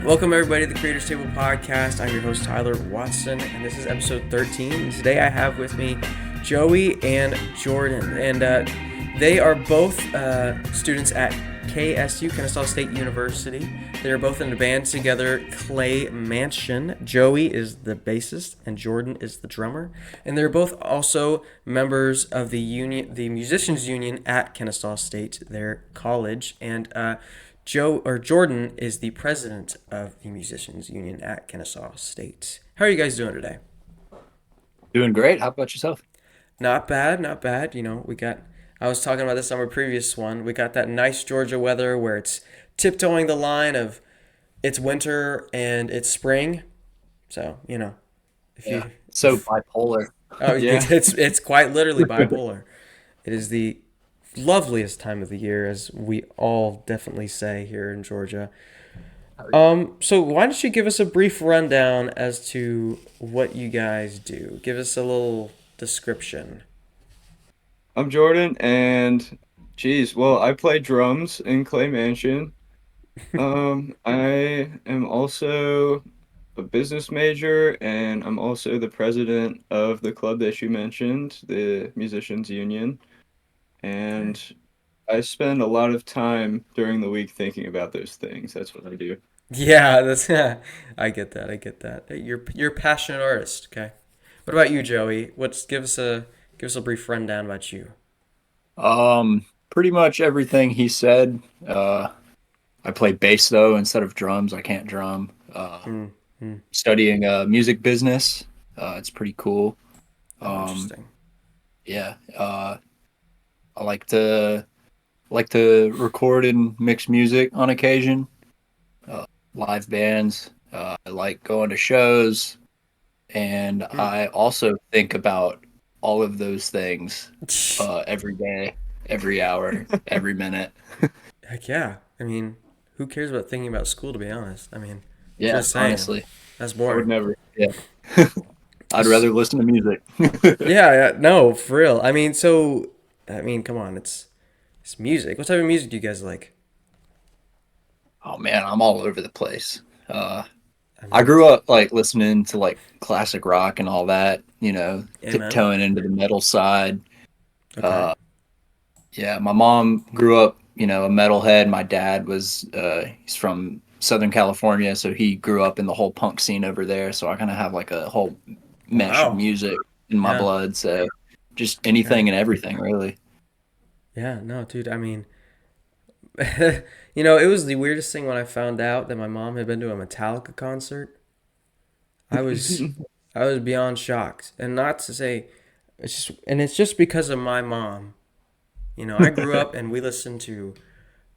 Welcome, everybody, to the Creators Table Podcast. I'm your host, Tyler Watson, and this is episode 13. And today I have with me Joey and Jordan, and they are both students at KSU, Kennesaw State University. They are both in a band together, Clae Mansion. Joey is the bassist, and Jordan is the drummer. And they're both also members of the Musicians Union at Kennesaw State, their college. And Jordan is the president of the Musicians Union at Kennesaw State. How are you guys doing today? Doing great. How about yourself? Not bad, not bad. I was talking about this on our previous one. We got that nice Georgia weather where it's tiptoeing the line of it's winter and it's spring. So, if you, Yeah. So if, bipolar. oh, Yeah. it's quite literally bipolar. It is the loveliest time of the year, as we all definitely say here in Georgia. So why don't you give us a brief rundown as to what you guys do? Give us a little description. I'm Jordan, and I play drums in Clay Mansion. I am also a business major, and I'm also the president of the club that you mentioned, the Musicians Union. Okay. And I spend a lot of time during the week thinking about those things. That's what I do. Yeah, that's I get that. I get that. Hey, you're a passionate artist. Okay. What about you, Joey? What's give us a brief rundown about you. Pretty much everything he said. I play bass though instead of drums. I can't drum. Hmm. Hmm. Studying music business. It's pretty cool. Oh, Um, interesting. yeah. I like to record and mix music on occasion. Uh, Live bands. I like going to shows, and Hmm. I also think about all of those things every day, every hour, every minute. Heck yeah. I mean, who cares about thinking about school? To be honest, I mean, Yeah, just saying, honestly. that's I would boring. never. Yeah. I'd rather listen to music. Yeah, yeah, no, for real. I mean, come on, it's music. What type of music do you guys like? Oh man, I'm all over the place. Uh, I I mean, grew up like listening to like classic rock and all that, amen. tiptoeing into the metal side. Okay. Uh, yeah, my mom grew up, a metalhead. My dad he's from Southern California, so he grew up in the whole punk scene over there. So I kind of have like a whole mesh of Wow. music in my Yeah. blood. So just Okay. anything and everything, really. Yeah. No, dude. I mean, it was the weirdest thing when I found out that my mom had been to a Metallica concert. I was, I was beyond shocked, and not to say, it's just because of my mom. I grew up and we listened to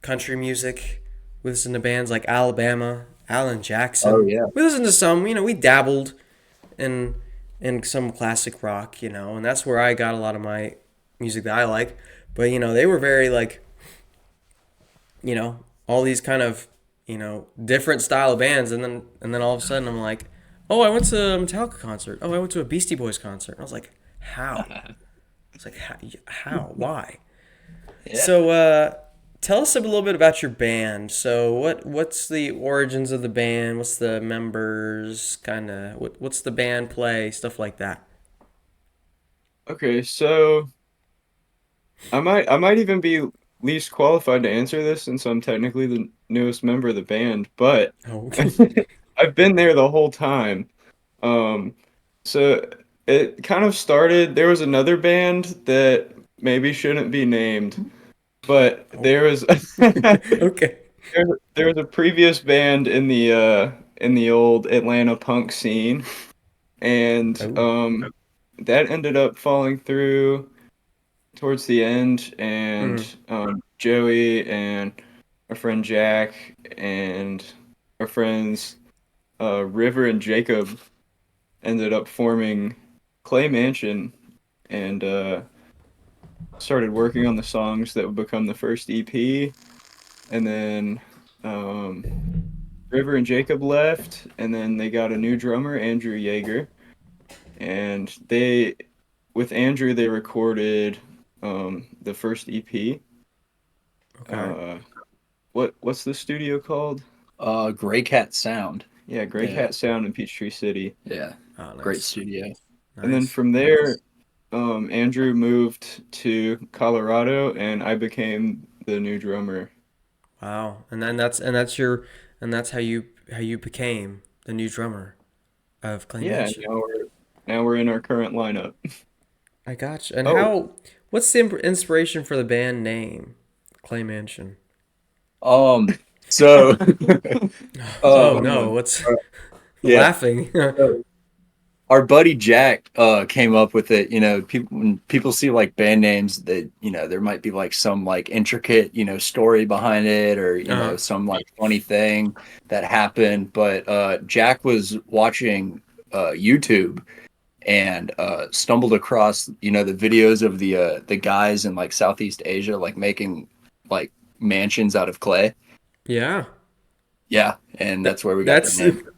country music. We listened to bands like Alabama, Alan Oh Jackson. yeah. We listened to some. We dabbled in some classic rock. And that's where I got a lot of my music that I like. But they were very like all these kind of different style of bands, and then all of a sudden I'm like, oh, I went to a Metallica concert. Oh, I went to a Beastie Boys concert. I was like, how? It's like how? Why? Yeah. So tell us a little bit about your band. So what's the origins of the band? What's the members? Kind of what's the band play? Stuff like that. Okay, so I might even be least qualified to answer this since I'm technically the newest member of the band, but Oh, okay. I've been there the whole time. Um, so it kind of started, there was another band that maybe shouldn't be named, but Oh, okay. there was a previous band in the old Atlanta punk scene, and Oh. that ended up falling through towards the end, and Mm. Joey and our friend Jack and our friends River and Jacob ended up forming Clay Mansion and started working on the songs that would become the first EP. And then um, River and Jacob left, and then they got a new drummer, Andrew Yeager. And with Andrew, they recorded the first EP. Okay. Uh, what's the studio called? Gray Cat Sound. Yeah, Gray Yeah. Cat Sound in Peachtree City. Yeah. Oh, Great nice. studio. And then Nice. from there, Andrew moved to Colorado, and I became the new drummer. Wow. And then that's how you became the new drummer of Clay Yeah, and Mansion. now we're in our current lineup. I gotcha. And Oh, what's the inspiration for the band name, Clay Mansion? so, Oh Fun no, one. what's yeah. laughing? So our buddy Jack came up with it. People when people see like band names that there might be like some like intricate story behind it, or Uh-huh. some like funny thing that happened. But Jack was watching YouTube and stumbled across the videos of the guys in like Southeast Asia like making like mansions out of clay. Yeah. Yeah, and That that's where we got the that's name.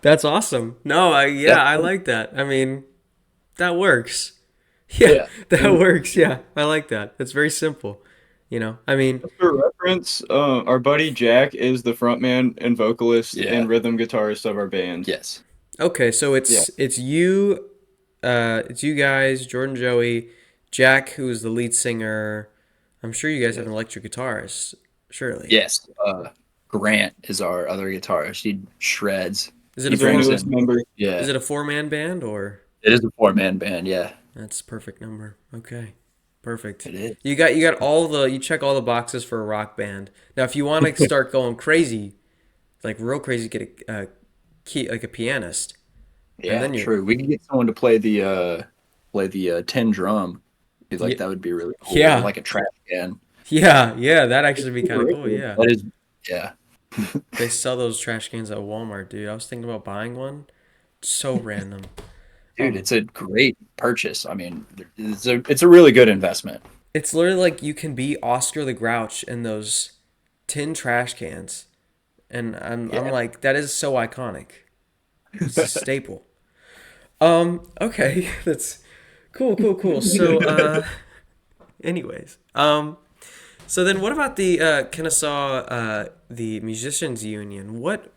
that's awesome. No, Yeah, I like that. I mean, that works. Yeah, yeah. that works. Yeah, I like that. It's very simple. I mean, For reference, our buddy Jack is the frontman and vocalist Yeah. and rhythm guitarist of our band. Yes. okay, so Yeah. it's you guys, Jordan, Joey, Jack, who is the lead singer. I'm sure you guys have Yes. an electric guitarist, surely. Yes. Grant is our other guitarist. He shreds. Is it He a He's our brings four? newest in. member. Is Yeah. it a four-man band or? It is a four-man band. Yeah. That's a perfect number. Okay. Perfect. It is. You got you check all the boxes for a rock band. Now if you want to start going crazy, like real crazy, get a key like a pianist. And Yeah. then you're True. We can get someone to play the tin drum. I feel like yeah, that would be really cool, or yeah. like a trash can. Yeah, that'd actually be kind of cool, yeah. That is. Yeah. They sell those trash cans at Walmart, dude. I was thinking about buying one. So random. Dude, Oh, it's a great purchase. I mean, it's a really good investment. it's literally like you can be Oscar the Grouch in those tin trash cans. And I'm Yeah. like, that is so iconic. It's a staple. Okay, that's cool. So, anyways, so then what about the Kennesaw, the Musicians Union? What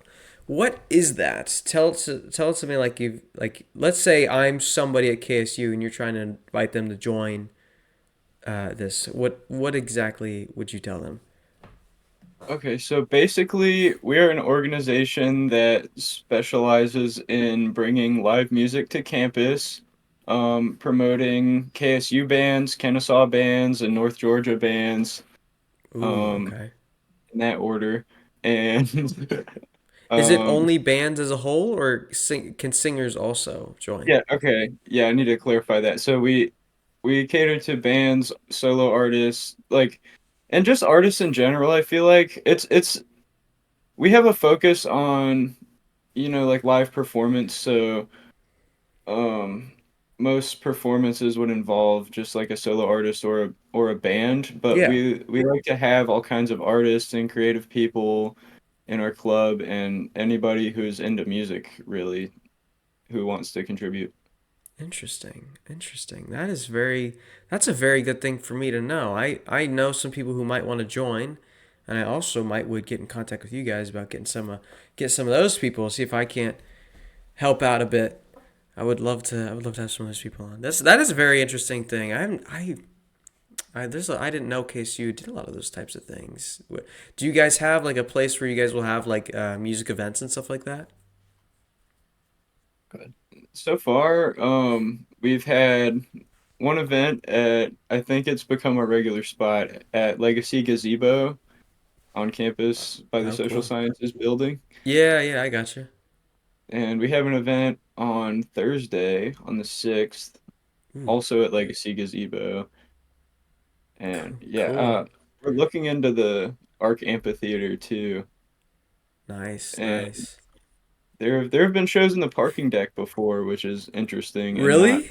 is that? Tell it to me like let's say I'm somebody at KSU and you're trying to invite them to join this. What exactly would you tell them? Okay, so basically, we are an organization that specializes in bringing live music to campus, promoting KSU bands, Kennesaw bands, and North Georgia bands, Ooh, um, okay. in that order. And Is it um, only bands as a whole, or can singers also join? yeah, okay, yeah, I need to clarify that. So we cater to bands, solo artists, like, and just artists in general. I feel like it's we have a focus on like live performance, so um most performances would involve just like a solo artist or a band, but Yeah. we like to have all kinds of artists and creative people in our club, and anybody who's into music really who wants to contribute. Interesting. That's a very good thing for me to know. I know some people who might want to join, and I also would get in contact with you guys about get some of those people, see if I can't help out a bit. I would love to have some of those people on. That is a very interesting thing. I didn't know KSU did a lot of those types of things. Do you guys have like a place where you guys will have like music events and stuff like that? Good. So far, we've had one event at, I think it's become a regular spot at Legacy Gazebo on campus by the Oh, Social cool. Sciences building. Yeah, I got you. And we have an event on Thursday on the 6th, Ooh, also at Legacy Gazebo. And yeah, cool. we're looking into the Arc Amphitheater too. And Nice. there have been shows in the parking deck before, which is interesting and not Really? Yeah.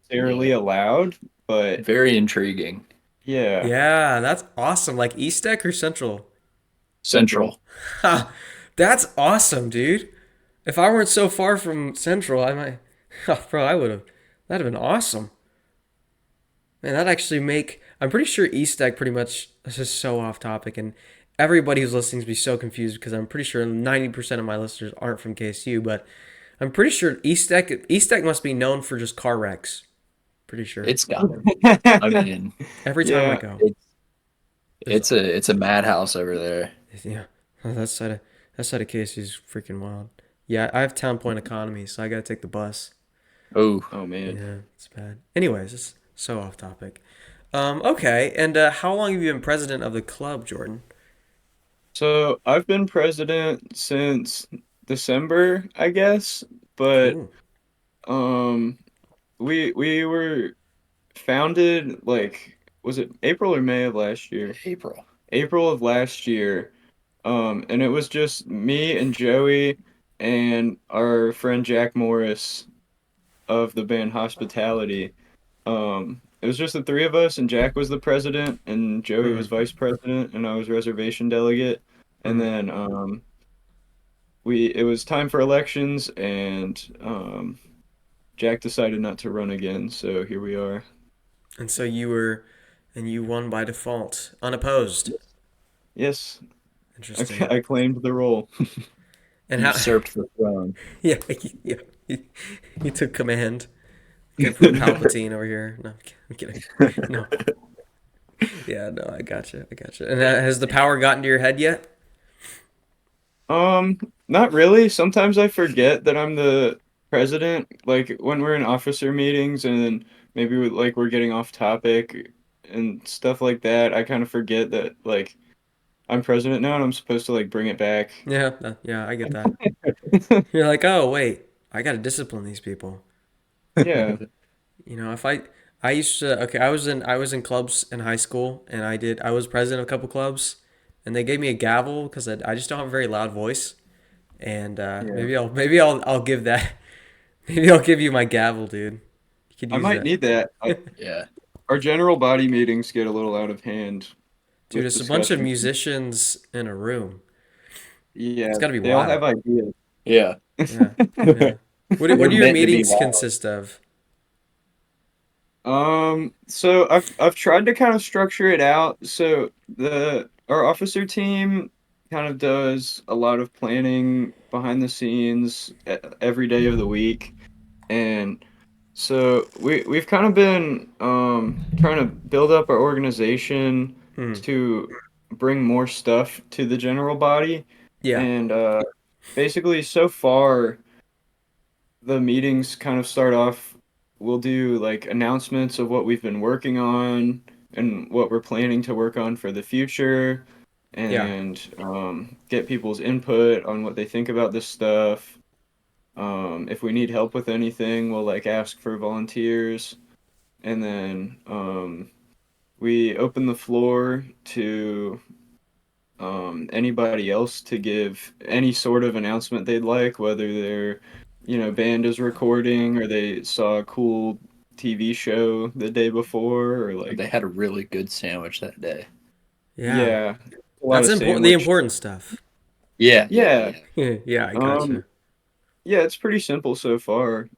necessarily allowed, but Very intriguing. yeah. Yeah, that's awesome. Like East Deck or Central? Central. Ha, that's awesome, dude. If I weren't so far from Central, I might. Bro, I would have. That'd have been awesome. Man, that actually make. I'm pretty sure East Deck pretty much. This is so off topic, and everybody who's listening to be so confused because I'm pretty sure 90% of my listeners aren't from KSU, but I'm pretty sure East Tech must be known for just car wrecks. Pretty sure. It's got. I mean, Every time I Yeah. go, it's there's it's a madhouse over there. yeah. That side of KSU is freaking wild. Yeah, I have Town Point economy, so I gotta take the bus. Oh, Oh man. Yeah, it's bad. Anyways, it's so off topic. Okay, and how long have you been president of the club, Jordan? So I've been president since December, I guess, but Cool. um we were founded like was it April or May of last year? April. April of last year. And it was just me and Joey and our friend Jack Morris of the band Hospitality. It was just the three of us, and Jack was the president, and Joey was Mm, vice president, and I was reservation delegate. And mm. then we it was time for elections, and Jack decided not to run again, so here we are. And so you won by default, unopposed. Yes, Interesting. I claimed the role. And how? Usurped the throne. Yeah, yeah. He took command. Okay, from Palpatine over here. No, I'm kidding. No. Yeah, no, I gotcha. I gotcha. And has the power gotten to your head yet? Not really. Sometimes I forget that I'm the president. Like when we're in officer meetings and maybe we're getting off topic and stuff like that, I kind of forget that like I'm president now and I'm supposed to like bring it back. Yeah, yeah, I get that. You're like, oh wait, I gotta discipline these people. Yeah. You know, if I used to okay, I was in clubs in high school, and I was president of a couple clubs, and they gave me a gavel because I just don't have a very loud voice, and Yeah. I'll give that maybe I'll give you my gavel, dude. You could I use might that, need that. Yeah. Our general body meetings get a little out of hand dude. with It's a bunch of discussion. musicians in a room. Yeah, It's got to be they all wild. have ideas. Yeah. Yeah, yeah. What We're do your meant to be meetings loud. consist of? So I've tried to kind of structure it out. So the our officer team kind of does a lot of planning behind the scenes every day of the week, and so we've kind of been trying to build up our organization Hmm. to bring more stuff to the general body, Yeah, and basically so far the meetings kind of start off, we'll do like announcements of what we've been working on and what we're planning to work on for the future yeah, and get people's input on what they think about this stuff. If we need help with anything, we'll like ask for volunteers, and then we open the floor to anybody else to give any sort of announcement they'd like, whether their, band is recording or they saw a cool TV show the day before, or They like, had a really good sandwich that day. yeah. yeah, a lot That's of important. The sandwich. important stuff. Yeah, yeah, Yeah, yeah. Yeah, I um, gotcha. yeah, it's pretty simple so far.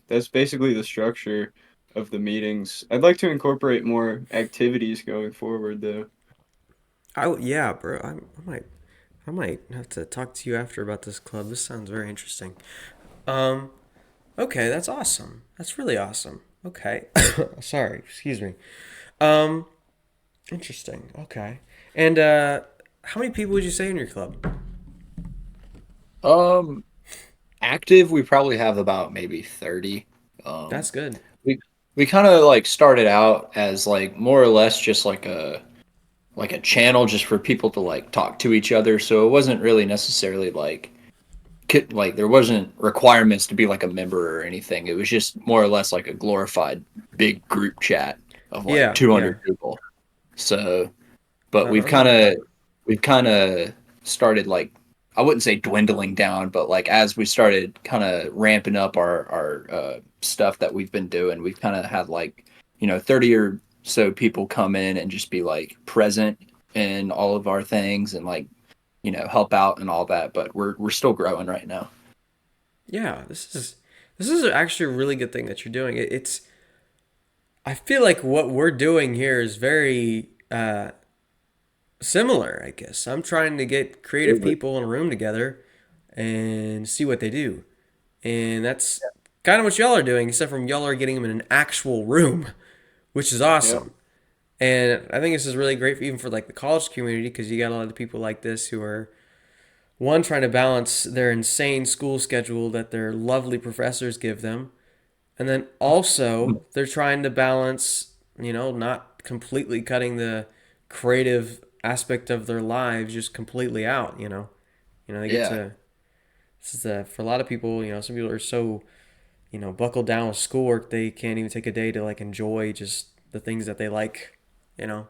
That's basically the structure of the meetings. I'd like to incorporate more activities going forward, though. Yeah, bro. I might have to talk to you after about this club. This sounds very interesting. Um, okay, that's awesome. That's really awesome. Okay. Sorry, excuse me. Um, interesting. Okay. And how many people would you say in your club? Um, Active, we probably have about maybe 30. That's Um, good. we we kind of like started out as like more or less just like a channel just for people to like talk to each other. So it wasn't really necessarily like like there wasn't requirements to be like a member or anything. It was just more or less like a glorified big group chat of like Yeah, yeah. 200 people. So, but I like that. we've kind of started like I wouldn't say dwindling down, but like as we started kind of ramping up our stuff that we've been doing, we've kind of had like 30 or so people come in and just be like present in all of our things and like help out and all that. But we're still growing right now. Yeah, this is actually a really good thing that you're doing. It's I feel like what we're doing here is very similar, I guess. I'm trying to get creative Absolutely. people in a room together and see what they do. And that's kind of what y'all are doing, except from y'all are getting them in an actual room, which is Yeah. awesome. And I think this is really great for, even for like the college community because you got a lot of people like this who are one trying to balance their insane school schedule that their lovely professors give them, and then also they're trying to balance, not completely cutting the creative aspect of their lives just completely out. They get Yeah. to this is for a lot of people. Some people are so buckled down with schoolwork they can't even take a day to like enjoy just the things that they like. You know,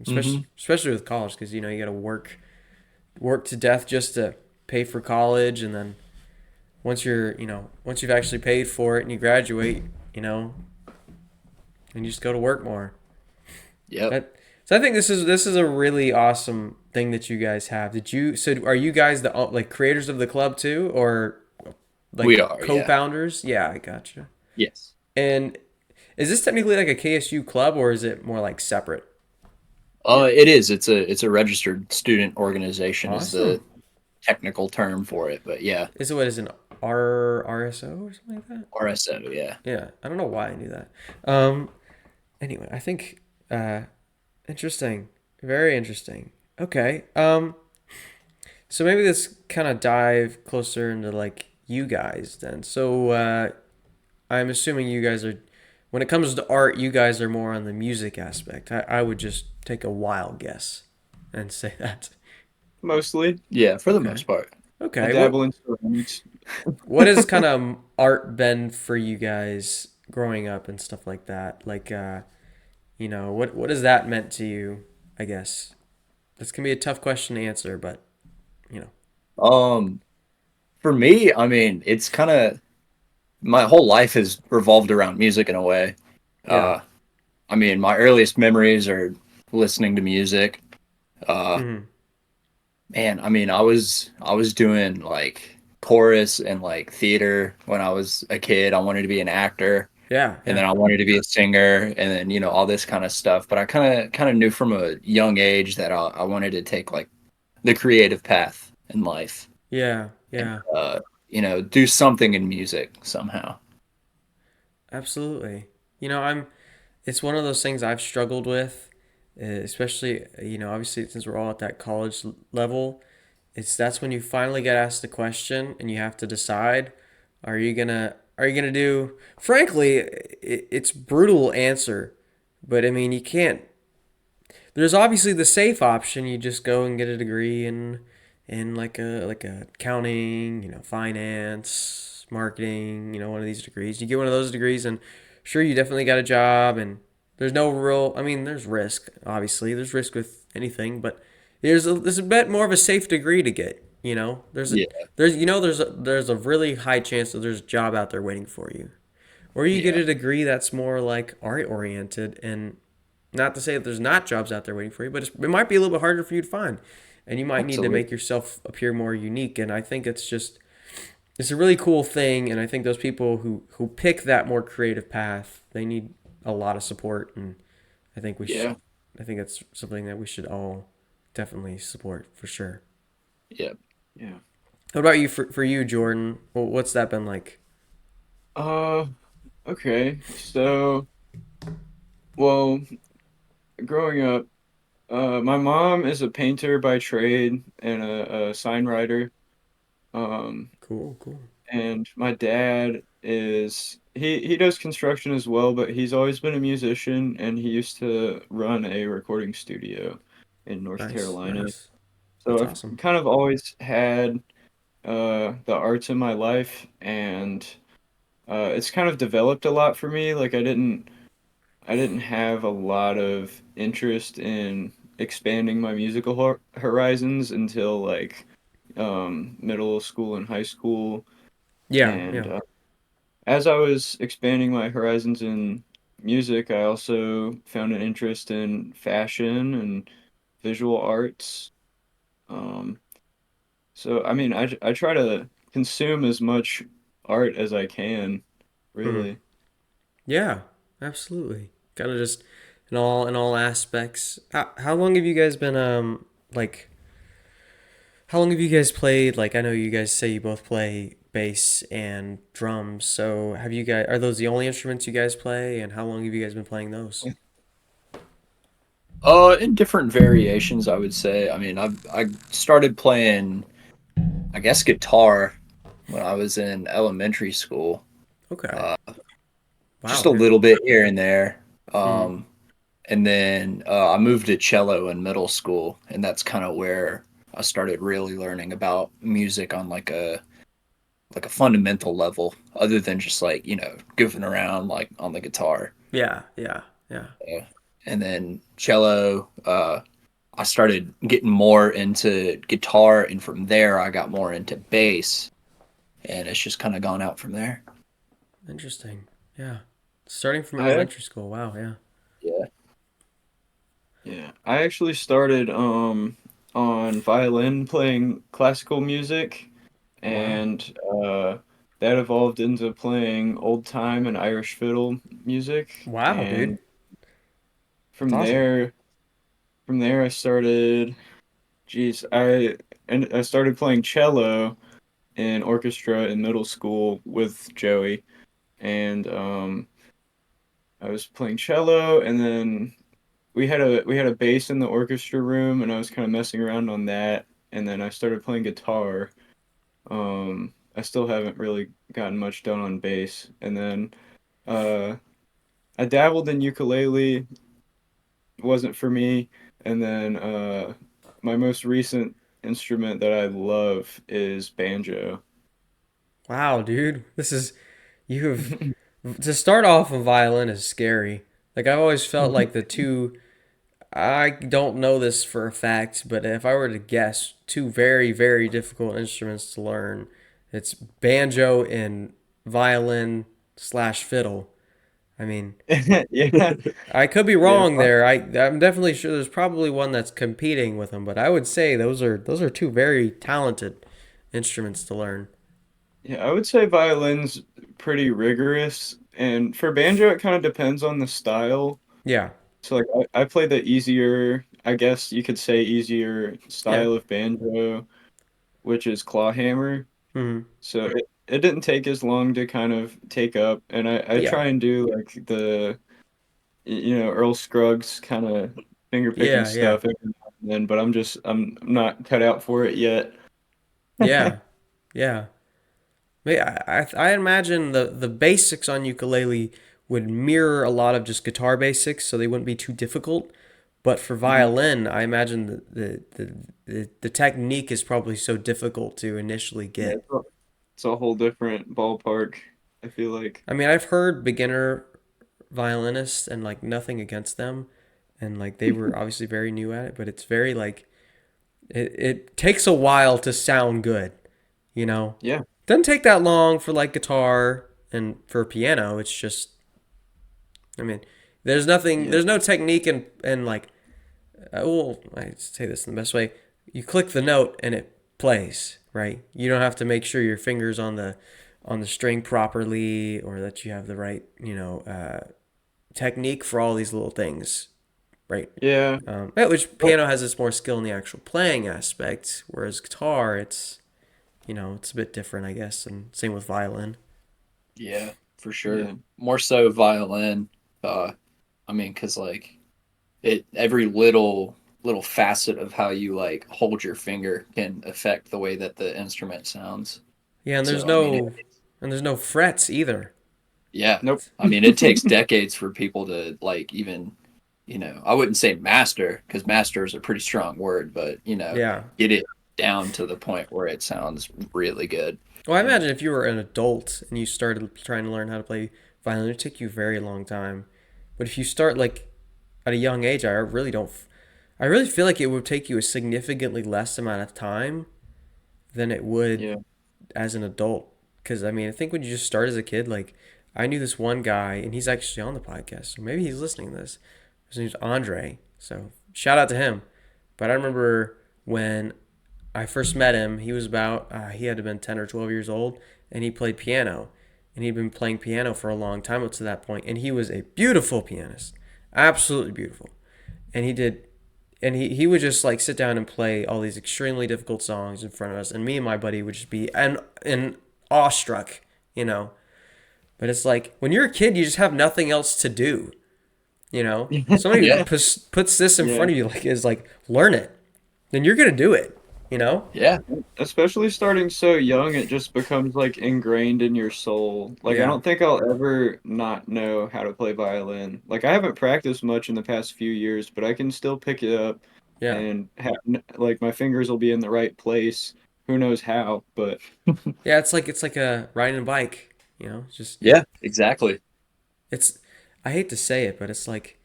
Hmm. especially with college because you got to work to death just to pay for college, and then once you've actually paid for it and you graduate, you know, and you just go to work more. Yep. That so I think this is a really awesome thing that you guys have. Are you guys the like creators of the club too, or We like are. Yeah. co-founders? Yeah, I gotcha. Yes. And is this technically like a KSU club or is it more like separate? It is. It's a registered student organization is the Awesome. technical term for it, but yeah, Is it what is an RSO or something like that? RSO. Yeah. Yeah, I don't know why I knew that. Anyway, I think interesting, very interesting. Okay. So maybe let's kind of dive closer into like you guys then. So I'm assuming you guys are, when it comes to art, you guys are more on the music aspect. I would just take a wild guess and say that. Mostly. Yeah, for the Okay. most part. I Okay. What dabble in ceramics. what has kind of art been for you guys growing up and stuff like that? Like what has that meant to you, I guess? This can be a tough question to answer, but you know. Um, for me, I mean, it's kind of my whole life has revolved around music in a way. Yeah. Uh, I mean, my earliest memories are listening to music. Uh, Mhm. Man, I mean, I was doing like chorus and like theater when I was a kid. I wanted to be an actor, Yeah, and yeah. then I wanted to be a singer, and then all this kind of stuff. But I kind of knew from a young age that I wanted to take like the creative path in life Yeah, and yeah. do something in music somehow. Absolutely. It's one of those things I've struggled with, especially, obviously since we're all at that college level. That's when you finally get asked the question and you have to decide, are you gonna do, frankly, it's brutal answer, but I mean, you can't, there's obviously the safe option. You just go and get a degree in like a accounting, finance, marketing, one of these degrees. You get one of those degrees and sure you definitely got a job and there's no real, I mean, there's risk, obviously. There's risk with anything, but there's a bit more of a safe degree to get, There's a Yeah, there's a really high chance that there's a job out there waiting for you. Or you get yeah, a degree that's more like art oriented, and not to say that there's not jobs out there waiting for you, but it might be a little bit harder for you to find. And you might need to absolutely. make yourself appear more unique. And I think it's a really cool thing. And I think those people who pick that more creative path, they need a lot of support. And I think we should, Yeah, I think that's something that we should all definitely support for sure. yeah. Yeah. What about you, for you, Jordan? What's that been like? Uh, okay. So, well, growing up, my mom is a painter by trade and a sign writer. Um, Cool, cool. and my dad he does construction as well, but he's always been a musician and he used to run a recording studio in North Nice, Carolina. nice. That's So I've awesome. kind of always had the arts in my life, and it's kind of developed a lot for me. Like I didn't have a lot of interest in expanding my musical horizons until like middle school and high school. Yeah, And yeah. as I was expanding my horizons in music, I also found an interest in fashion and visual arts. Um, so I mean, I try to consume as much art as I can, Mhm. really. Yeah, absolutely. Gotta just in all aspects. How long have you guys been like how long have you guys played? Like I know you guys say you both play bass and drums. So have you guys are those the only instruments you guys play and how long have you guys been playing those? In different variations, I would say. I mean, I started playing, I guess, guitar when I was in elementary school. Okay. Uh, just Wow, a yeah. little bit here and there. Mhm. And then I moved to cello in middle school, and that's kind of where I started really learning about music on like a fundamental level, other than just like goofing around like on the guitar. Yeah, yeah, yeah. And then cello, I started getting more into guitar, and from there I got more into bass, and it's just kind of gone out from there. Interesting. Yeah. Starting from I elementary school. Wow, yeah. Yeah. Yeah, I actually started on violin playing classical music, Wow. and that evolved into playing old time and Irish fiddle music. Wow, dude. And That's from awesome. there, from there I started. Geez, I started playing cello in orchestra in middle school with Joey, and I was playing cello, and then we had a bass in the orchestra room, and I was kind of messing around on that, and then I started playing guitar. I still haven't really gotten much done on bass, and then uh, I dabbled in ukulele, wasn't for me, and then my most recent instrument that I love is banjo. Wow, dude. You have to start off a violin is scary. Like I've always felt like the two I don't know this for a fact, but if I were to guess, two very, very difficult instruments to learn, it's banjo and violin slash fiddle. I mean, Yeah, I could be yeah, wrong there. I'm definitely sure there's probably one that's competing with them, but I would say those are two very talented instruments to learn. yeah. I would say violin's pretty rigorous, and for banjo, it kind of depends on the style. Yeah. So like I play the easier, I guess you could say easier Yeah. style of banjo, which is claw hammer. Hmm. So it didn't take as long to kind of take up, and I Yeah. try and do like Earl Scruggs kind of finger picking Yeah. Yeah. stuff every now and then, but I'm not cut out for it yet. Yeah. Yeah. I imagine the basics on ukulele would mirror a lot of just guitar basics, so they wouldn't be too difficult. But for Mhm. violin, I imagine the technique is probably so difficult to initially Yeah, get. it's a whole different ballpark, I feel like. I mean, I've heard beginner violinists and like nothing against them, and like they were obviously very new at it, but it's very like it takes a while to sound good, you know. Yeah, Doesn't take that long for like guitar and for piano. It's just I mean, yeah, there's no technique in like, well, I say this in the best way. You click the note and it plays, right? You don't have to make sure your fingers on the string properly or that you have the right, technique for all these little things, right? yeah. Which piano has this more skill in the actual playing aspect, whereas guitar, it's a bit different, I guess, and same with violin. Yeah, for sure. Yeah. More so violin. Uh, I mean, because like it, every little facet of how you like hold your finger can affect the way that the instrument sounds. Yeah, So I mean, and there's no frets either. yeah, Nope. I mean, it takes decades for people to like even, I wouldn't say master because master is a pretty strong word, but Yeah. get it down to the point where it sounds really good. Well, I Yeah. imagine if you were an adult and you started trying to learn how to play violin, it'd take you a very long time. But if you start like at a young age, I really feel like it would take you a significantly less amount of time than it would Yeah. as an adult. Because I mean, I think when you just start as a kid, like I knew this one guy, and he's actually on the podcast, so maybe he's listening to this. His name's Andre, so shout out to him. But I remember when I first met him, he had to have been 10 or 12 years old, and he played piano. And he'd been playing piano for a long time up to that point, and he was a beautiful pianist. absolutely beautiful. And he would just like sit down and play all these extremely difficult songs in front of us, and me and my buddy would just be and awestruck, you know. But it's like when you're a kid, you just have nothing else to do, you know. Somebody Yeah, puts this in Yeah. front of you, like is like learn it, then you're gonna do it, you know. yeah, Especially starting so young, it just becomes like ingrained in your soul. Like I Yeah, don't think I'll ever not know how to play violin. Like I haven't practiced much in the past few years, but I can still pick it up yeah, and have like my fingers will be in the right place. Who knows how, but yeah. It's like a riding a bike, you know. It's just yeah, exactly. it's I hate to say it, but it's like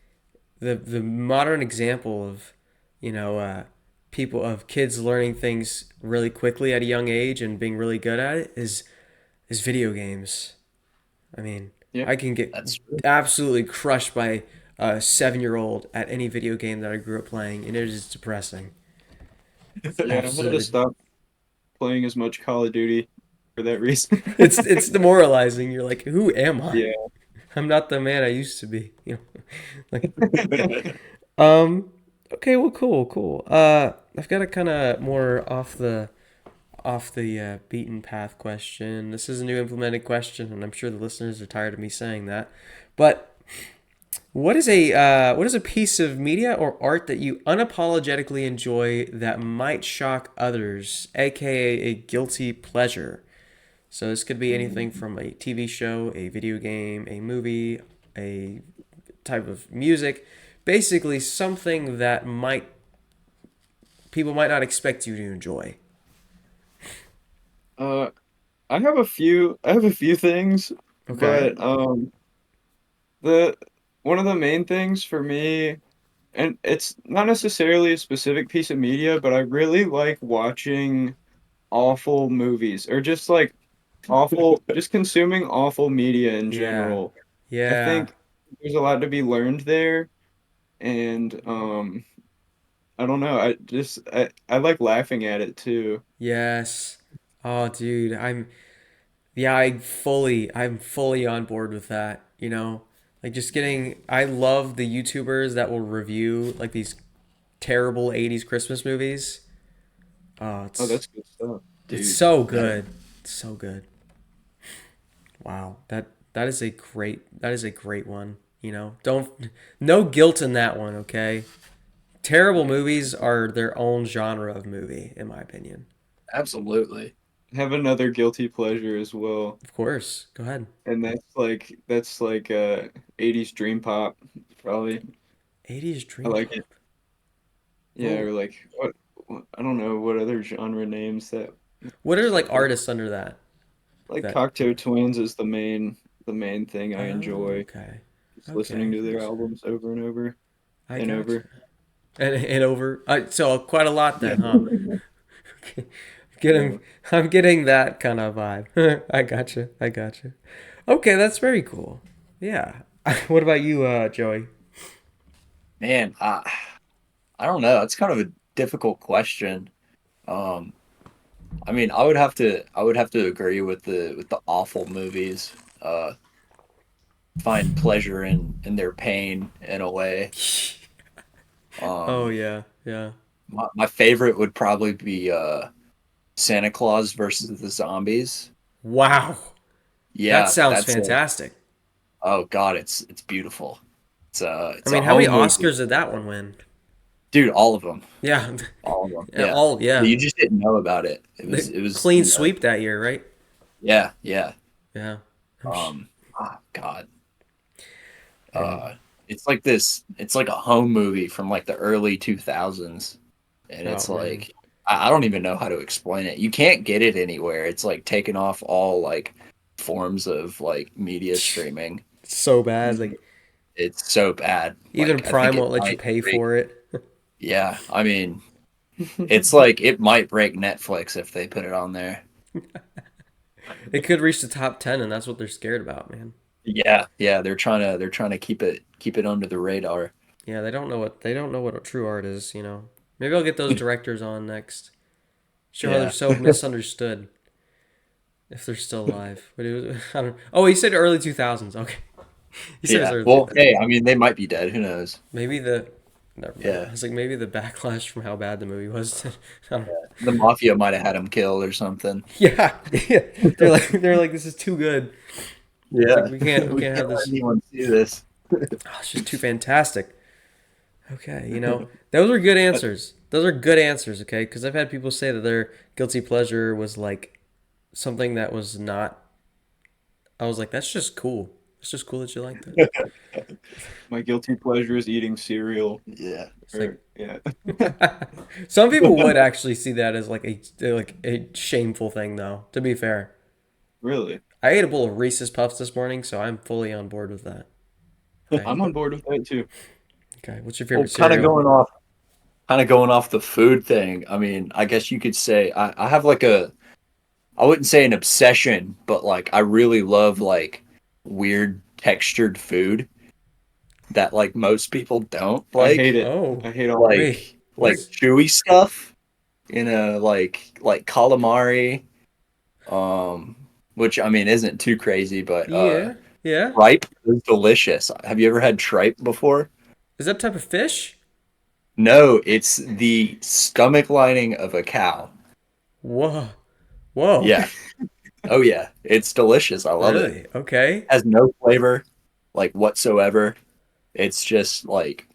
the modern example of you know people of kids learning things really quickly at a young age and being really good at it is video games. I mean, yeah. I can get That's true. absolutely crushed by a 7-year-old at any video game that I grew up playing, and it is depressing. It's Yeah, I've had to absolutely stop playing as much Call of Duty for that reason. it's demoralizing. You're like, who am I? Yeah. I'm not the man I used to be. You know, like um. Okay, well, cool. I've got a kind of more off the beaten path question. This is a new implemented question, and I'm sure the listeners are tired of me saying that. But what is a piece of media or art that you unapologetically enjoy that might shock others, aka a guilty pleasure? So this could be anything from a TV show, a video game, a movie, a type of music, basically something that might people might not expect you to enjoy. Uh, I have a few things, Okay. but the one of the main things for me, and it's not necessarily a specific piece of media, but I really like watching awful movies or just like just consuming awful media in Yeah. general. I Yeah. think there's a lot to be learned there, and I don't know, I like laughing at it too. Yes. Oh, dude, I'm fully on board with that, you know? Like just getting I love the YouTubers that will review like these terrible 80s Christmas movies. Oh, Oh, it's that's good stuff. it's Dude, so that good. It's so good. Wow. That is a great one, you know. Don't no guilt in that one, okay? Terrible Yeah. movies are their own genre of movie, in my opinion. absolutely. Have another guilty pleasure as well. Of course. Go ahead. And that's like 80s dream pop, probably. 80s I dream like it. pop. Yeah, Well, or like I don't know what other genre names that what are like stuff like artists under that? like That Cocteau Twins is the main thing I Oh, enjoy. okay. Just listening Okay. to their albums over and over I and gotcha. over. And over. So quite a lot Yeah. then, huh? Yeah. Getting, I'm getting that kind of vibe. I gotcha. I gotcha. Okay, that's very cool. Yeah. What about you, Joey? Man, I don't know. It's kind of a difficult question. Um, I mean, I would have to agree with the awful movies. Find pleasure in their pain in a way. Oh Um, yeah, yeah. my favorite would probably be Santa Claus versus the Zombies. Wow, that Yeah, sounds that's like, fantastic. oh God, it's beautiful. It's a I it's a mean, how many home movie, Oscars did that one win? dude. All of them, Yeah, all of them. yeah, Yeah, all but yeah. you just didn't know about it. It was The it was clean sweep that year, right? yeah, yeah. Yeah. God. And Uh, it's like this. It's like a home movie from like the early 2000s, and oh it's man, like I don't even know how to explain it. You can't get it anywhere. It's like taken off all like forms of like media streaming. it's so bad. Mhm. Like It's so bad. even Like I think Prime it won't let you might pay break. for it. Yeah, I mean, it's like it might break Netflix if they put it on there. It could reach the top 10, and that's what they're scared about, man. Yeah, yeah, they're trying to keep it under the radar. Yeah, they don't know what a true art is. You know. Maybe I'll get those directors on next. Show how they're Yeah. so misunderstood if they're still alive. I don't. Oh, you said early 2000s. Okay. He said Yeah. deserve Well, the hey, I mean, they might be dead. Who knows? maybe the never mind. I Yeah. was like maybe the backlash from how bad the movie was. I don't know. The mafia might have had him killed or something. Yeah, yeah. They're like this is too good. It's like Yeah. we We can't have can't let this. anyone see this. Oh, it's just too fantastic. Okay, those are good answers. Those are good answers. Okay, because I've had people say that their guilty pleasure was like something that was not. I was like, that's just cool. It's just cool that you like that. My guilty pleasure is eating cereal. Yeah. It's like Or yeah. some people would actually see that as like a shameful thing, though. To be fair, Really? I ate a bowl of Reese's Puffs this morning, so I'm fully on board with that. Okay, I'm on board with that too. okay. What's your Well, favorite cereal? kind of going off the food thing. I mean, I guess you could say I have like I wouldn't say an obsession, but like I really love like weird textured food that like most people don't I hate like. it. Oh, I hate all that. wait, Like what's chewy stuff, like calamari, um, which I mean isn't too crazy, but yeah, yeah? tripe is delicious. Have you ever had tripe before? Is that type of fish? No, it's the stomach lining of a cow. Whoa, whoa, Yeah. Oh yeah, it's delicious. I love it. really? Okay. Has no flavor, like whatsoever. It's just like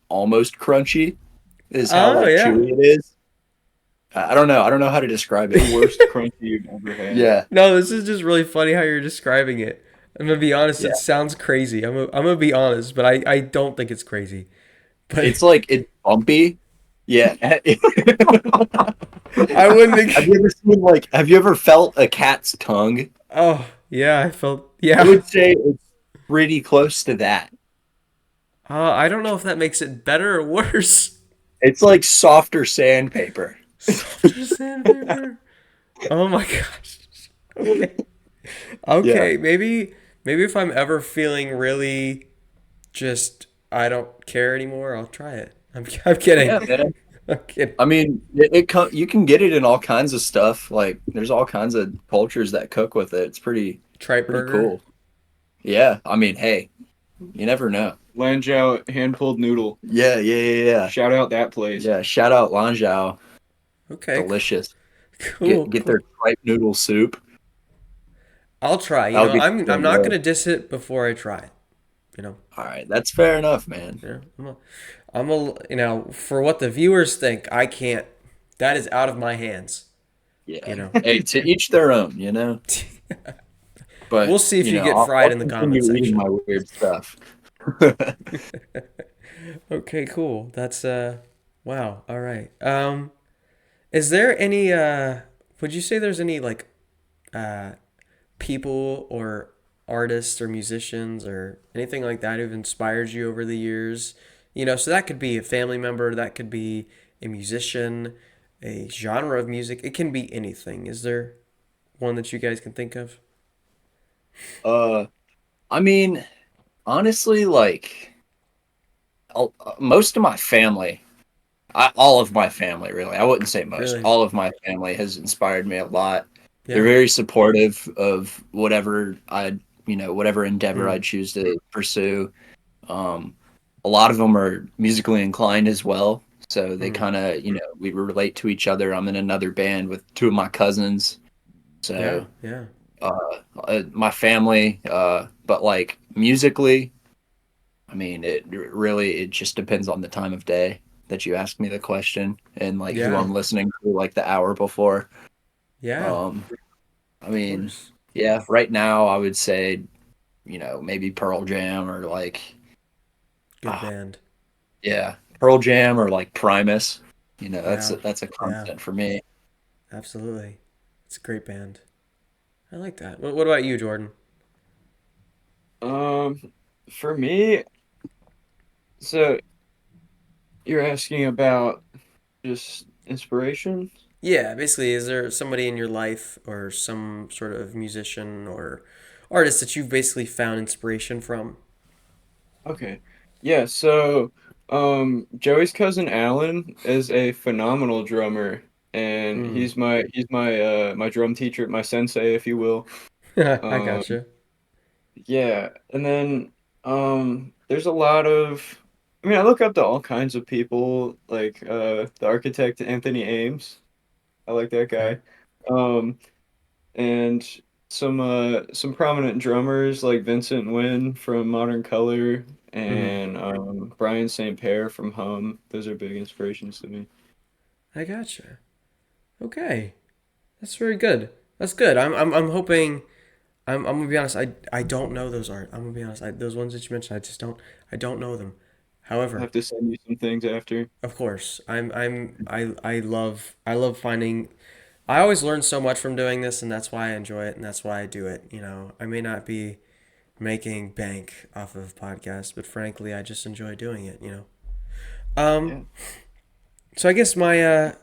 almost crunchy is how Oh like yeah. chewy it is. I don't know. I don't know how to describe The it. worst crunchy you've ever had. Yeah, No, this is just really funny how you're describing it. I'm gonna be honest, yeah. it sounds crazy. I'm gonna be honest, but I don't think it's crazy. But It's like it's bumpy. Yeah. I wouldn't Have you think. ever seen like have you ever felt a cat's tongue? Oh yeah, I felt I yeah. would say it's pretty close to that. I don't know if that makes it better or worse. It's like softer sandpaper. Softer sandpaper. Oh my gosh. Okay. Yeah. Okay. Maybe if I'm ever feeling really just I don't care anymore, I'll try it. I'm kidding. Yeah, man. I'm kidding. I mean, you can get it in all kinds of stuff. Like there's all kinds of cultures that cook with it. It's Tripe pretty burger. cool. Yeah. I mean, hey, you never know. Lanjiao hand pulled noodle. Yeah, yeah, yeah, yeah. Shout out that place. Yeah, shout out Lanjiao. Okay. Delicious. Cool. Get their Cool. tripe noodle soup. I'll try. That'll be I'm not gonna diss it before I try it. You know. all right. That's fair enough, man. Yeah. For what the viewers think, I can't. That is out of my hands. You Yeah. know. Hey, to each their own, you know. We'll But see if you get I'll fried in the comment continue eating section. my weird stuff. Okay, cool. That's wow. All right. Is there any would you say there's any like uh people or artists or musicians or anything like that who've inspired you over the years? So that could be a family member, that could be a musician, a genre of music. It can be anything. Is there one that you guys can think of? uh, I mean, honestly, like most of my family, all of my family, really. I wouldn't say most. Really? All of my family has inspired me a lot. They're Yeah. very supportive of whatever endeavor I Mm, choose to pursue. Um, a lot of them are musically inclined as well, so they mm. kind of, we relate to each other. I'm in another band with two of my cousins, Yeah, so yeah. my family. But like musically, I mean, it just depends on the time of day that you ask me the question and like who Yeah. I'm listening to like the hour before. Yeah. Um, I Of mean, course. yeah, right now I would say, maybe Pearl Jam or like, Good ah, band. yeah, Pearl Jam or like Primus. Yeah. That's a Yeah. constant for me. Absolutely. It's a great band. I like that. What about you, Jordan? Um, for me, so you're asking about just inspiration? Yeah, basically, is there somebody in your life or some sort of musician or artist that you've basically found inspiration from? Okay. Yeah, so Joey's cousin Alan is a phenomenal drummer, and Mm. he's my my drum teacher, my sensei, if you will. I Um gotcha. Yeah, and then there's a lot of I mean, I look up to all kinds of people like the architect Anthony Ames. I like that Okay. guy. Um and some prominent drummers like Vincent Nguyen from Modern Color Mm, and Brian St. Pierre from Hum. Those are big inspirations to me. I gotcha. Okay, that's very good. That's good. I'm hoping. I'm gonna be honest. I don't know those art. I'm gonna be honest. Those ones that you mentioned, I don't know them. I'll However, have to send you some things after. of course, I love finding. I always learn so much from doing this, and that's why I enjoy it, and that's why I do it. You know, I may not be making bank off of podcasts, but frankly, I just enjoy doing it. You know. Yeah. So I guess my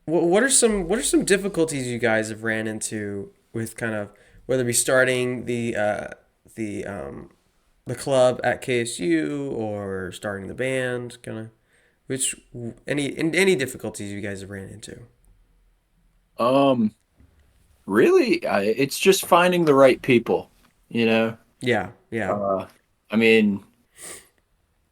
what are some difficulties you guys have ran into with kind of whether it be starting the the club at KSU or starting the band, kind of which any difficulties you guys have ran into? Um, really, it's just finding the right people. You know, Yeah, yeah, uh, I mean,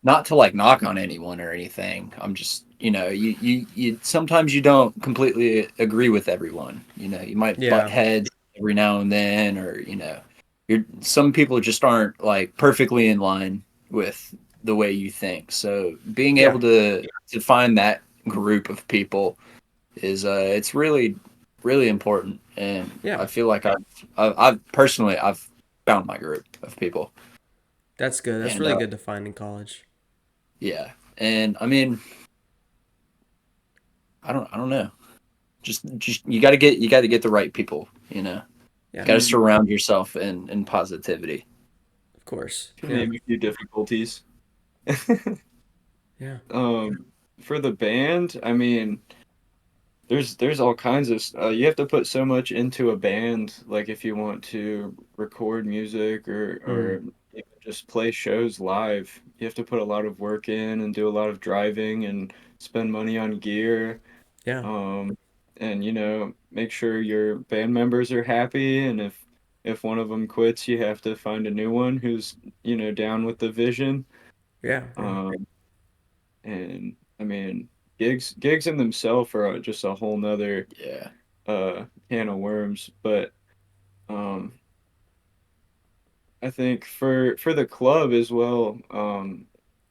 not to like knock on anyone or anything. I'm just, you sometimes you don't completely agree with everyone. You might butt yeah, heads every now and then, or some people just aren't like perfectly in line with the way you think. So being yeah, able to find that group of people is it's really really important, and yeah. I feel like I've personally I've found my group of people, That's good. That's and really good to find in college. yeah, and I mean I don't know. Just you got to get the right people. Yeah, Got to Mm, surround yourself in positivity. of course. can Yeah, name a few difficulties. yeah. Um, for the band, I mean, there's all kinds of you have to put so much into a band, like if you want to record music Mm, or even just play shows live. You have to put a lot of work in and do a lot of driving and spend money on gear. yeah, Um, and make sure your band members are happy, and if one of them quits, you have to find a new one who's, down with the vision. yeah, yeah, Um, and I mean, gigs in themselves are just a whole nother Yeah. can of worms. But um, I think for the club as well,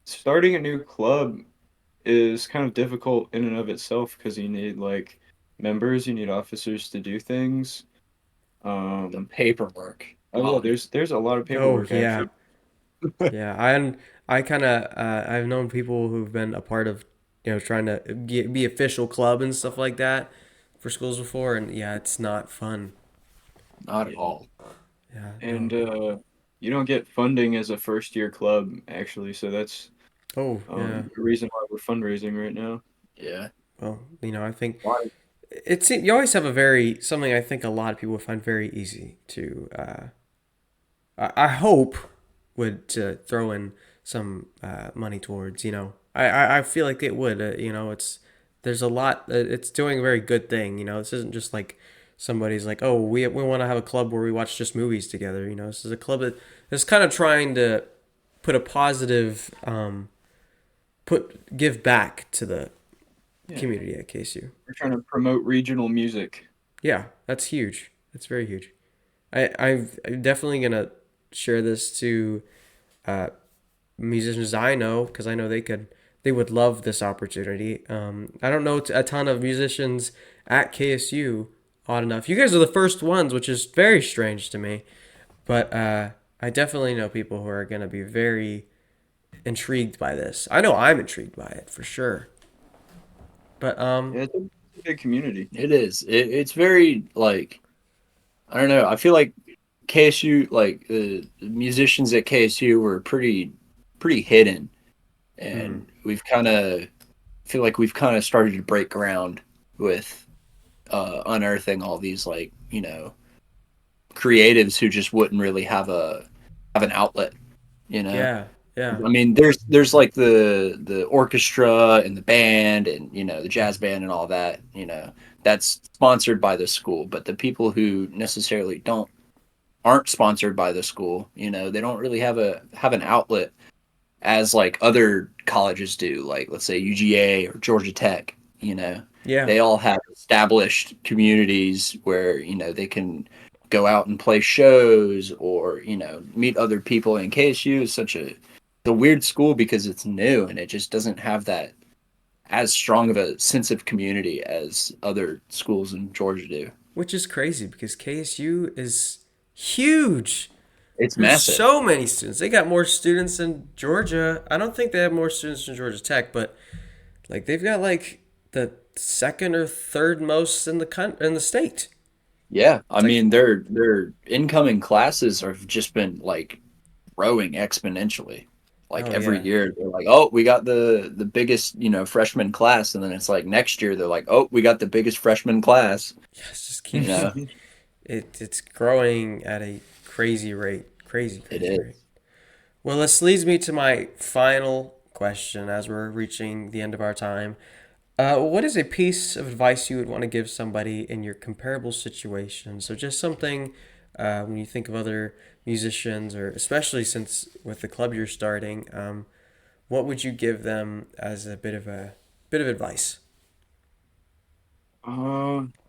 starting a new club is kind of difficult in and of itself because you need like members, you need officers to do things. The Um, paperwork. oh yeah, God. there's a lot of oh paperwork yeah, actually. yeah. I kind of I've known people who've been a part of trying to be official club and stuff like that for schools before, and yeah, it's not fun. Not at Yeah, all. Yeah, and no. you don't get funding as a first year club actually, so that's Oh yeah. the reason why we're fundraising right now. Yeah. Well, I think Why? you always have a very something I think a lot of people find very easy to I hope would to throw in some money towards. I feel like it would. It's there's a lot. It's doing a very good thing. This isn't just like somebody's like, oh, we want to have a club where we watch just movies together. This is a club that is kind of trying to put a positive put give back to the Yeah, community at KSU. we're trying to promote regional music. Yeah, that's huge. That's very huge. I'm definitely gonna share this to uh, musicians I know because I know they would love this opportunity. I don't know a ton of musicians at KSU. Odd enough, you guys are the first ones, which is very strange to me. But I definitely know people who are gonna be very intrigued by this. I know I'm intrigued by it for sure. But Yeah, it's a big community. It is. It's very like I don't know. I feel like KSU, like the musicians at KSU were pretty hidden, mm, and we've kind of feel like we've kind of started to break ground with unearthing all these like creatives who just wouldn't really have an outlet. You know, yeah, yeah, I mean, there's like the orchestra and the band and the jazz band and all that. That's sponsored by the school, but the people who necessarily don't aren't sponsored by the school. They don't really have an outlet as like other colleges do, like let's say UGA or Georgia Tech. Yeah. They all have established communities where they can go out and play shows or meet other people. And KSU is such a weird school because it's new and it just doesn't have that as strong of a sense of community as other schools in Georgia do. Which is crazy because KSU is huge. It's There's massive. so many students. They got more students than Georgia. I don't think they have more students than Georgia Tech, but like they've got like the second or third most in the state. Yeah, I It's like, mean their incoming classes have just been like growing exponentially. Like oh every yeah, year they're like, "Oh, we got the biggest, freshman class." And then it's like next year they're like, "Oh, we got the biggest freshman class." yeah, it just You keeps know, it's growing at a crazy rate, it crazy rate. is. Well, this leads me to my final question as we're reaching the end of our time. What is a piece of advice you would want to give somebody in your comparable situation? So just something when you think of other musicians, or especially since with the club you're starting, what would you give them as a bit of advice?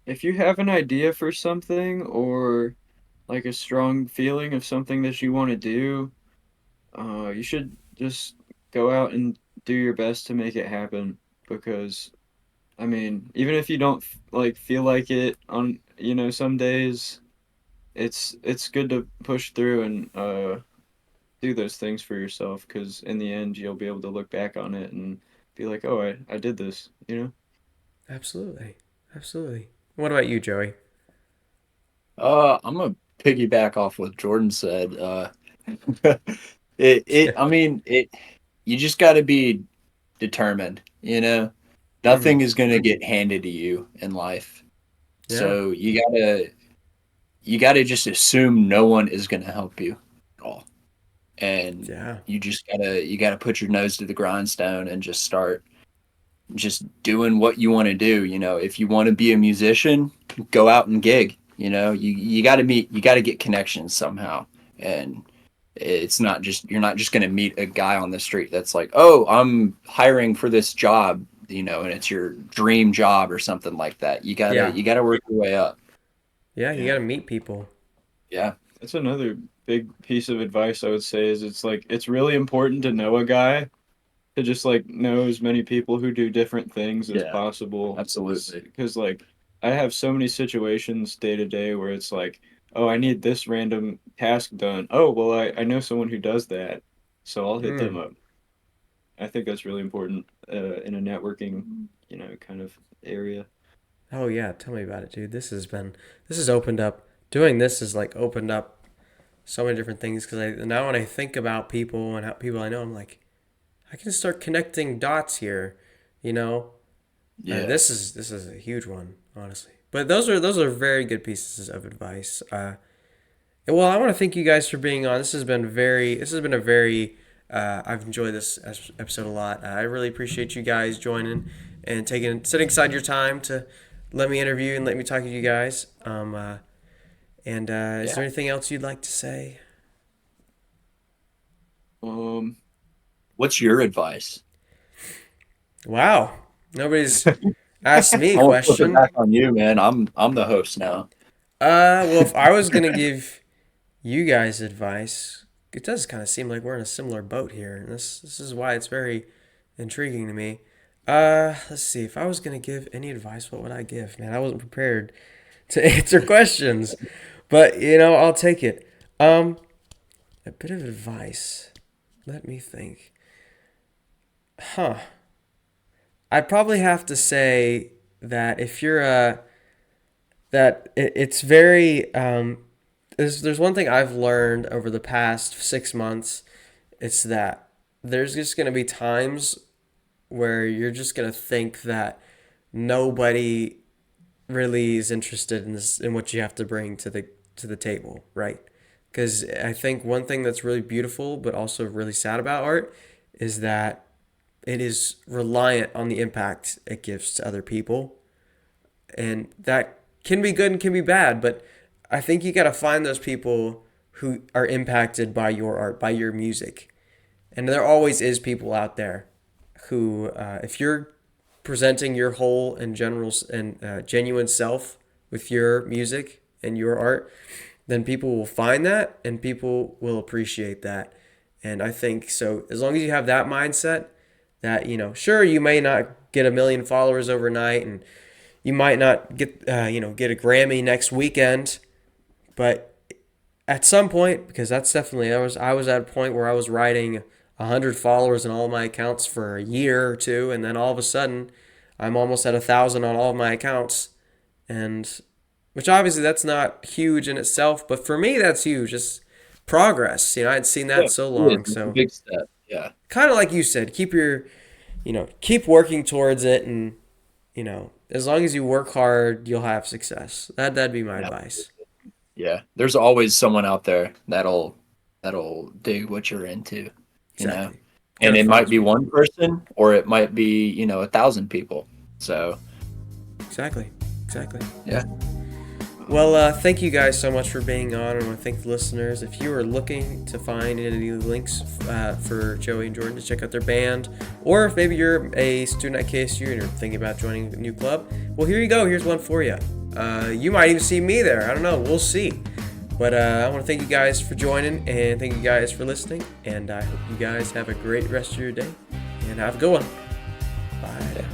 If you have an idea for something or like a strong feeling of something that you want to do, you should just go out and do your best to make it happen. Because, I mean, even if you don't like feel like it on, some days, it's good to push through and do those things for yourself. Because in the end, you'll be able to look back on it and be like, oh, I did this, you know? Absolutely, absolutely. What about you, Joey? I'm gonna piggyback off what Jordan said. I mean, you just got to be determined, Hmm. Nothing is going to get handed to you in life. Yeah, So you got to just assume no one is going to help you at all. And yeah, you got to put your nose to the grindstone and just start just doing what you want to do. If you want to be a musician, go out and gig. You got to get connections somehow. And it's not just you're not just going to meet a guy on the street that's like, "Oh, I'm hiring for this job," and it's your dream job or something like that. You got to yeah, you got to work your way up. yeah. You got Yeah. to meet people. Yeah. That's another big piece of advice I would say is it's like it's really important to know a guy, to just like know as many people who do different things as Yeah. possible. Absolutely. Because like I have so many situations day to day where it's like, oh, I need this random task done. Oh, well, I know someone who does that, so I'll hit them Mm. up. I think that's really important in a networking, kind of area. Oh yeah, tell me about it, dude. This has opened up. Doing this has like opened up so many different things because now when I think about people and how people I know, I'm like, I can start connecting dots here. You know, Yeah. this is a huge one, honestly. But those are very good pieces of advice. Well, I want to thank you guys for being on. This has been a very I've enjoyed this episode a lot. I really appreciate you guys joining and setting aside your time to let me interview and let me talk to you guys. And is Yeah. there anything else you'd like to say? Um, What's your advice? Wow, nobody's asked me a I want to flip it question. back on you, man. I'm the host now. Well, if I was gonna give you guys advice, it does kind of seem like we're in a similar boat here. And this is why it's very intriguing to me. Let's see. If I was gonna give any advice, what would I give? Man, I wasn't prepared to answer questions, but I'll take it. A bit of advice. Let me think. Huh. I'd probably have to say that if you're a that it's very there's one thing I've learned over the past 6 months. It's that there's just gonna be times where you're just gonna think that nobody really is interested in what you have to bring to the table, right? Because I think one thing that's really beautiful but also really sad about art is that it is reliant on the impact it gives to other people, and that can be good and can be bad. But I think you got to find those people who are impacted by your art, by your music. And there always is people out there who, if you're presenting your whole and general and genuine self with your music and your art, then people will find that and people will appreciate that. And I think so, as long as you have that mindset that, sure, you may not get 1 million followers overnight and you might not get, get a Grammy next weekend, but at some point, because that's definitely, I was at a point where I was writing 100 followers in all my accounts for a year or two, and then all of a sudden I'm almost at 1,000 on all of my accounts, and which obviously that's not huge in itself, but for me that's huge. It's progress. I hadn't seen that so long. So big step. Yeah. Kind of like you said, keep working towards it, and as long as you work hard, you'll have success. That'd be my advice. Yeah, there's always someone out there that'll dig what you're into, Exactly. And it might be one person, or it might be 1,000 people. So Exactly. yeah. Well, thank you guys so much for being on. I want to thank the listeners. If you are looking to find any links for Joey and Jordan to check out their band, or if maybe you're a student at KSU and you're thinking about joining a new club, well, here you go. Here's one for you. You might even see me there. I don't know. We'll see. But I want to thank you guys for joining, and thank you guys for listening. And I hope you guys have a great rest of your day, and have a good one. Bye.